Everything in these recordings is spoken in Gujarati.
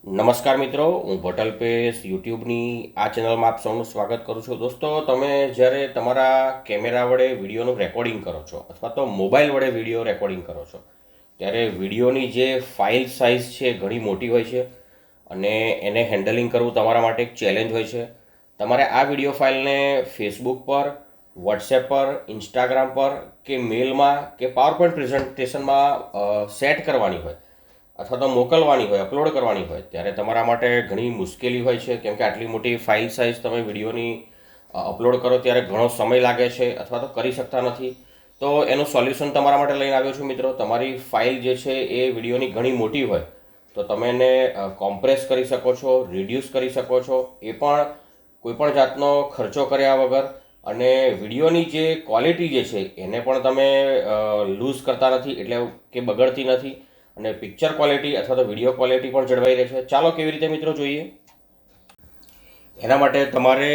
નમસ્કાર મિત્રો, હું ભટલ પેસ યુટ્યુબની આ ચેનલમાં આપ સૌનું સ્વાગત કરું છું. દોસ્તો, તમે જ્યારે તમારા કેમેરા વડે વિડીયોનું રેકોર્ડિંગ કરો છો અથવા તો મોબાઈલ વડે વિડીયો રેકોર્ડિંગ કરો છો ત્યારે વિડીયોની જે ફાઇલ સાઇઝ છે ઘણી મોટી હોય છે અને એને હેન્ડલિંગ કરવું તમારા માટે એક ચેલેન્જ હોય છે. તમારે આ વિડીયો ફાઇલને ફેસબુક પર, વોટ્સએપ પર, ઇન્સ્ટાગ્રામ પર કે મેલમાં કે પાવરપોઈન્ટ પ્રેઝન્ટેશનમાં સેટ કરવાની હોય અથવા તો મોકલવાની હોય, અપલોડ કરવાની હોય ત્યારે તમારા માટે ઘણી મુશ્કેલી હોય છે, કેમ કે આટલી મોટી ફાઇલ સાઇઝ તમે વિડીયોની અપલોડ કરો ત્યારે ઘણો સમય લાગે છે અથવા તો કરી શકતા નથી. તો એનું સોલ્યુશન તમારા માટે લઈને આવ્યો છું મિત્રો. તમારી ફાઇલ જે છે એ વિડીયોની ઘણી મોટી હોય તો તમે એને કોમ્પ્રેસ કરી શકો છો, રિડ્યુસ કરી શકો છો, એ પણ કોઈપણ જાતનો ખર્ચો કર્યા વગર. અને વિડીયોની જે ક્વોલિટી જે છે એને પણ તમે લૂઝ કરતા નથી, એટલે કે બગડતી નથી, અને પિક્ચર ક્વોલિટી અથવા તો વિડીયો ક્વોલિટી પણ જળવાઈ રહે છે. ચાલો કેવી રીતે મિત્રો જોઈએ. એના માટે તમારે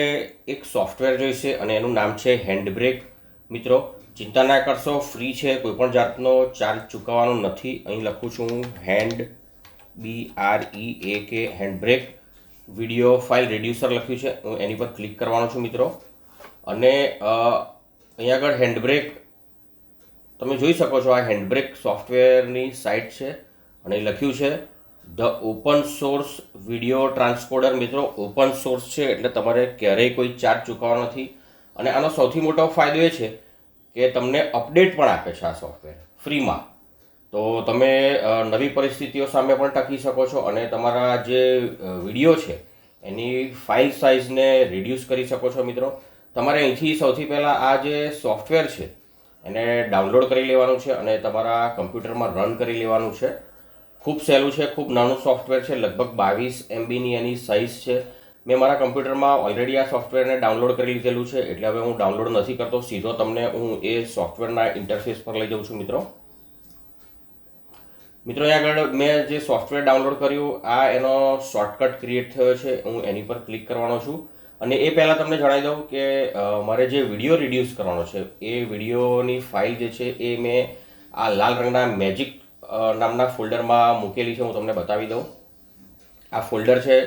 એક સોફ્ટવેર જોઈશે અને એનું નામ છે હેન્ડબ્રેક. મિત્રો, ચિંતા ના કરશો, ફ્રી છે, કોઈપણ જાતનો ચાર્જ ચૂકવવાનો નથી. અહીં લખું છું હું BREAK handbrake video file reducer લખ્યું છે. હું એની પર ક્લિક કરવાનો છું મિત્રો. અને અહીં આગળ હેન્ડબ્રેક તમે જોઈ શકો છો. આ હેન્ડબ્રેક સોફ્ટવેરની સાઇટ છે અને લખ્યું છે ધ ઓપન સોર્સ વિડીયો ટ્રાન્સકોડર. મિત્રો, ઓપન સોર્સ છે એટલે તમારે ક્યારેય કોઈ ચાર્જ ચૂકવવાનો નથી. અને આનો સૌથી મોટો ફાયદો એ છે કે તમને અપડેટ પણ આપે છે આ સોફ્ટવેર ફ્રીમાં. તો તમે નવી પરિસ્થિતિઓ સામે પણ ટકી શકો છો અને તમારા જે વિડીયો છે એની ફાઇલ સાઇઝને રિડ્યુસ કરી શકો છો. મિત્રો, તમારે અહીંથી સૌથી પહેલાં આ જે સોફ્ટવેર છે એને ડાઉનલોડ કરી લેવાનું છે અને તમારા કમ્પ્યુટરમાં રન કરી લેવાનું છે. ખૂબ સહેલું છે, ખૂબ નાનું સોફ્ટવેર છે, લગભગ 22 MBની એની સાઇઝ છે. મેં મારા કમ્પ્યુટરમાં ઓલરેડી આ સોફ્ટવેરને ડાઉનલોડ કરી લીધેલું છે એટલે હવે હું ડાઉનલોડ નથી કરતો, સીધો તમને હું એ સોફ્ટવેરના ઇન્ટરફેસ પર લઈ જાઉં છું. મિત્રો, અહીંયા આગળ મેં જે સોફ્ટવેર ડાઉનલોડ કર્યું આ એનો શોર્ટકટ ક્રિએટ થયો છે. હું એની પર ક્લિક કરવાનો છું. અને એ પહેલાં તમને જણાવી દઉં કે મારે જે વિડીયો રિડ્યુસ કરવાનો છે એ વિડીયોની ફાઇલ જે છે એ મેં આ લાલ રંગના મેજિક નામના ફોલ્ડરમાં મૂકેલી છે. હું તમને બતાવી દઉં. આ ફોલ્ડર છે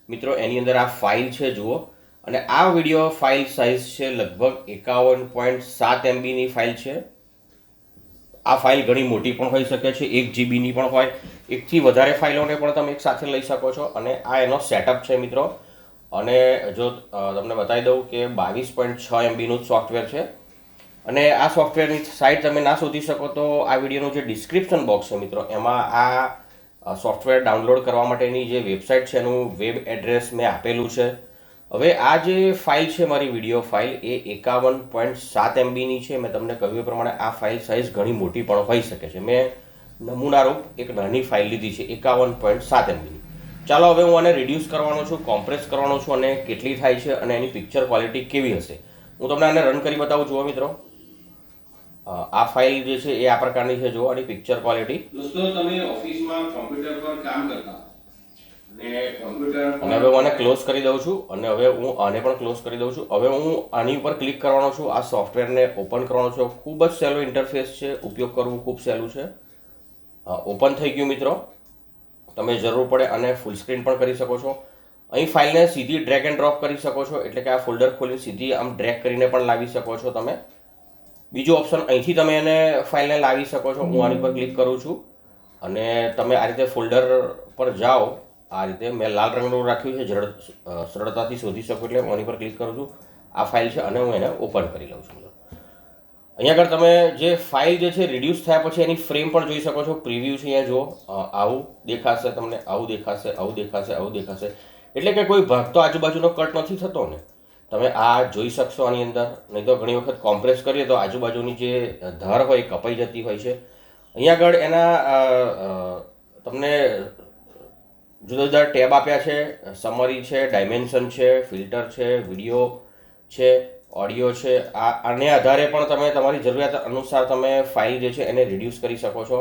મિત્રો, એની અંદર આ ફાઇલ છે જુઓ. અને આ વિડીયો ફાઇલ સાઇઝ છે લગભગ 51.7 MBની ફાઇલ છે. આ ફાઇલ ઘણી મોટી પણ હોઈ શકે છે, 1 GBની પણ હોય. એકથી વધારે ફાઇલોને પણ તમે એક સાથે લઈ શકો છો. અને આ એનો સેટઅપ છે મિત્રો. અને જો તમને બતાવી દઉં કે 22.6 MBનું જ સોફ્ટવેર છે. અને આ સોફ્ટવેરની સાઇટ તમે ના શોધી શકો તો આ વિડીયોનું જે ડિસ્ક્રિપ્શન બોક્સ છે મિત્રો, એમાં આ સોફ્ટવેર ડાઉનલોડ કરવા માટેની જે વેબસાઇટ છે એનું વેબ એડ્રેસ મેં આપેલું છે. હવે આ જે ફાઇલ છે મારી વિડીયો ફાઇલ એ 51.7 MBની છે. મેં તમને કહ્યું એ પ્રમાણે આ ફાઇલ સાઇઝ ઘણી મોટી પણ હોઈ શકે છે. મેં નમૂનારૂપ એક નાની ફાઇલ લીધી છે 51.7 MBની. ચાલો હવે હું આને રિડ્યુસ કરવાનો છું, કોમ્પ્રેસ કરવાનો છું અને કેટલી થાય છે અને એની પિક્ચર ક્વોલિટી કેવી હશે હું તમને આને રન કરી બતાવું. જુઓ મિત્રો, આ ફાઇલ જે છે એ આ પ્રકારની છે. જુઓ આની પિક્ચર ક્વોલિટી. દોસ્તો, તમે ઓફિસમાં કોમ્પ્યુટર પર કામ કરતા અને હવે હું આને ક્લોઝ કરી દઉં છું અને હવે હું આને પણ ક્લોઝ કરી દઉં છું. હવે હું આની ઉપર ક્લિક કરવાનો છું, આ સોફ્ટવેરને ઓપન કરવાનો છું. ખૂબ જ સહેલો ઇન્ટરફેસ છે, ઉપયોગ કરવું ખૂબ સહેલું છે. ઓપન થઈ ગયું મિત્રો. તમે જરૂર પડે અને ફૂલ સ્ક્રીન પણ કરી શકો છો. અહીં ફાઇલને સીધી ડ્રેગ એન્ડ ડ્રોપ કરી શકો છો, એટલે કે આ ફોલ્ડર ખોલી સીધી આમ ડ્રેગ કરીને પણ લાવી શકો છો તમે. બીજો ઓપ્શન, અહીંથી તમે એને ફાઇલને લાવી શકો છો. હું આની પર ક્લિક કરું છું અને તમે આ રીતે ફોલ્ડર પર જાઓ. આ રીતે મેં લાલ રંગનું રાખ્યું છે, સરળતાથી શોધી શકો એટલે હું આની પર ક્લિક કરું છું. આ ફાઇલ છે અને હું એને ઓપન કરી લઉં છું. અહીંયા આગળ તમે જે ફાઇલ જે છે રિડ્યુસ થયા પછી એની ફ્રેમ પણ જોઈ શકો છો. પ્રિવ્યૂ છે અહીંયા જુઓ. આવું દેખાશે તમને, આવું દેખાશે, આવું દેખાશે, આવું દેખાશે. એટલે કે કોઈ ભાગ તો આજુબાજુનો કટ નથી થતો ને. તમે આ જોઈ શકશો આની અંદર. નહીં તો ઘણી વખત કોમ્પ્રેસ કરીએ તો આજુબાજુની જે ધાર હોય કપાઈ જતી હોય છે. અહીંયા આગળ એના તમને જુદા જુદા ટેબ આપ્યા છે. સમરી છે, ડાયમેન્શન છે, ફિલ્ટર છે, વિડીયો છે, ઓડિયો છે. આને આધારે પણ તમે તમારી જરૂરિયાત અનુસાર તમે ફાઇલ જે છે એને રિડ્યુસ કરી શકો છો.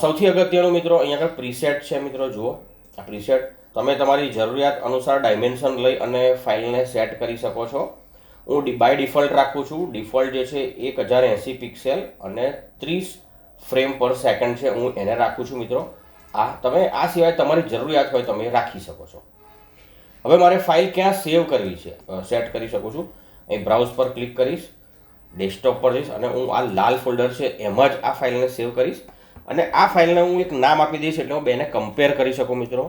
સૌથી અગત્યનું મિત્રો, અહીંયા આગળ પ્રીસેટ છે મિત્રો. જુઓ આ પ્રીસેટ, તમે તમારી જરૂરિયાત અનુસાર ડાયમેન્શન લઈ અને ફાઇલને સેટ કરી શકો છો. હું બાય ડિફોલ્ટ રાખું છું. ડિફોલ્ટ જે છે 1080 પિક્સેલ અને 30 ફ્રેમ પર સેકન્ડ છે, હું એને રાખું છું મિત્રો. તમે આ સિવાય તમારી જરૂરિયાત હોય તમે રાખી શકો છો. હવે મારે ફાઇલ ક્યાં સેવ કરવી છે સેટ કરી શકું છું. અહીં બ્રાઉઝ પર ક્લિક કરીશ, ડેસ્કટોપ પર જઈશ અને હું આ લાલ ફોલ્ડર છે એમાં જ આ ફાઇલને સેવ કરીશ અને આ ફાઇલને હું એક નામ આપી દઈશ એટલે હું બેને કમ્પેર કરી શકું મિત્રો.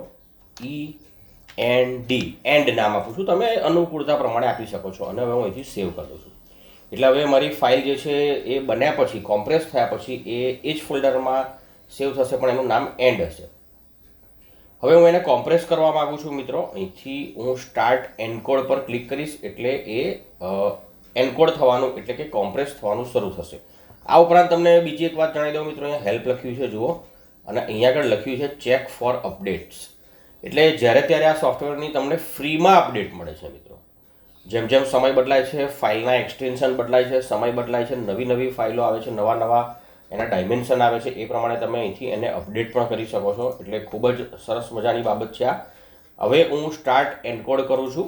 એન્ડ નામ આપું છું, તમે અનુકૂળતા પ્રમાણે આપી શકો છો અને હવે હું અહીંથી સેવ કરી દઉં છું. એટલે હવે મારી ફાઇલ જે છે એ બન્યા પછી કોમ્પ્રેસ થયા પછી એ જ ફોલ્ડરમાં સેવ થશે પણ એનું નામ એન્ડ હશે. હવે હું એને કોમ્પ્રેસ કરવા માગું છું મિત્રો. અહીંથી હું સ્ટાર્ટ એન્કોડ પર ક્લિક કરીશ એટલે એ એન્કોડ થવાનું એટલે કે કોમ્પ્રેસ થવાનું શરૂ થશે. આ ઉપરાંત તમને બીજી એક વાત જણાવી દઉં મિત્રો, અહીંયા હેલ્પ લખ્યું છે જુઓ અને અહીંયા આગળ લખ્યું છે ચેક ફોર અપડેટ્સ. એટલે જ્યારે ત્યારે આ સોફ્ટવેરની તમને ફ્રીમાં અપડેટ મળે છે મિત્રો. જેમ જેમ સમય બદલાય છે, ફાઇલના એક્સટેન્શન બદલાય છે, સમય બદલાય છે, નવી ફાઇલો આવે છે, નવા એના ડાયમેન્શન આવે છે, એ પ્રમાણે તમે અહીંથી એને અપડેટ પણ કરી શકો છો. એટલે ખૂબ જ સરસ મજાની બાબત છે આ. હવે હું સ્ટાર્ટ એન્કોડ કરું છું.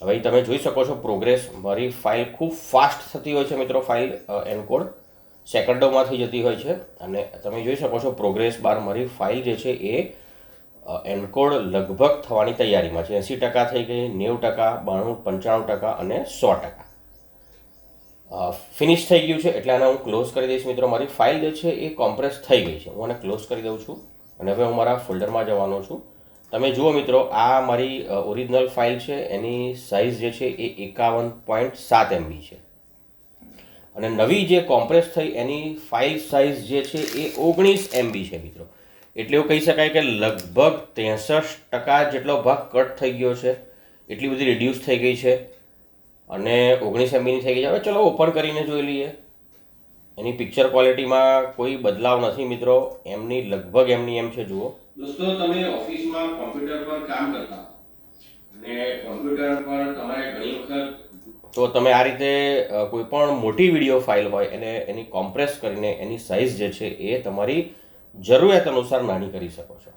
હવે તમે જોઈ શકો છો પ્રોગ્રેસ. મારી ફાઇલ ખૂબ ફાસ્ટ થતી હોય છે મિત્રો. ફાઇલ એન્કોડ સેકન્ડોમાં થઈ જતી હોય છે અને તમે જોઈ શકો છો પ્રોગ્રેસ બાર મારી ફાઇલ જે છે એ એન્કોડ લગભગ થવાની તૈયારીમાં છે. 80% થઈ ગઈ, 90%, 92, 95% અને 100%. ફિનિશ થઈ ગયું છે એટલે આને હું ક્લોઝ કરી દઈશ મિત્રો. મારી ફાઇલ જે છે એ કોમ્પ્રેસ થઈ ગઈ છે. હું આને ક્લોઝ કરી દઉં છું અને હવે હું મારા ફોલ્ડરમાં જવાનો છું. તમે જુઓ મિત્રો, આ મારી ઓરિજિનલ ફાઇલ છે, એની સાઇઝ જે છે એ 51.7 MB છે અને નવી જે કોમ્પ્રેસ થઈ એની ફાઇલ સાઇઝ જે છે એ 19 MB છે મિત્રો. એટલે એવું કહી શકાય કે લગભગ 63% જેટલો ભાગ કટ થઈ ગયો છે. એટલી બધી રિડ્યુસ થઈ ગઈ છે અને 19 MBની થઈ ગઈ છે. હવે ચલો ઓપન કરીને જોઈ લઈએ. એની પિક્ચર ક્વોલિટીમાં કોઈ બદલાવ નથી મિત્રો, એમની લગભગ એમની એમ છે. જુઓ દોસ્તો, તમે ઓફિસમાં કોમ્પ્યુટર પર કામ કરતા અને કોમ્પ્યુટર પર તમારે ઘણી વખત તો તમે આ રીતે કોઈ પણ મોટી વિડીયો ફાઇલ હોય એને એની કોમ્પ્રેસ કરીને એની સાઇઝ જે છે એ તમારી જરૂરિયાત અનુસાર નાની કરી શકો છો.